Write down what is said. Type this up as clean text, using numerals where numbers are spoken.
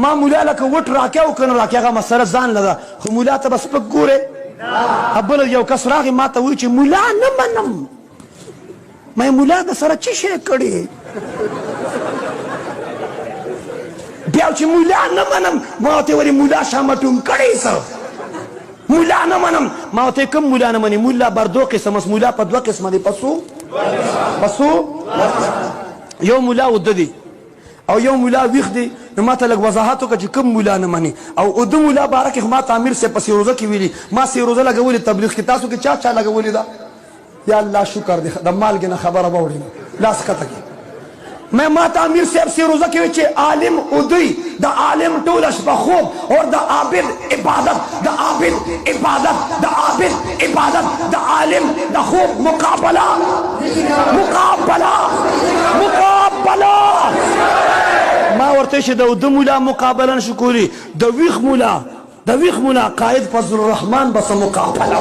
ما مولا لکه وټ راکیا او کنه راکیا هغه مسله ځان لده خو مولا ته بس پک ګوره بل یو کس راغی ما ته وایي چې مولا نه منم مې مولا د سره څه شی کړی بیا چې مولا نه منم ما ورته ویلې مولا شامټون کړی څه مولا نه منم ما ورته کوم مولا نه منې مولا بر دو قسم است مولا په دوه قسمه دی پسو یو مولا اوده دی او یو مولا ویښ دی نو ما ته لږ وضاحت وکړه چې کوم مولا نه مني او اوده مولا باره کې خو ما ته امیر صاحب په سیروزه کې ویلي ما سیروزه لګولې تبلیغ کې تاسو کې چا لګولې ده یا الله شکر دی د مالګې نه خبره به وړې لاس کته کې ما ته امیر صاحب سیروزه کې وی چې عالم ادوی د عالم ټوله شپه خوب اور د عابد عبادت د عابد عبادت د عابد عبادت د عالم د خوب مقابله ما ورته چې د مولا مقابله نشو کولی د ویښ مولا قائد فضل الرحمن بس مقابله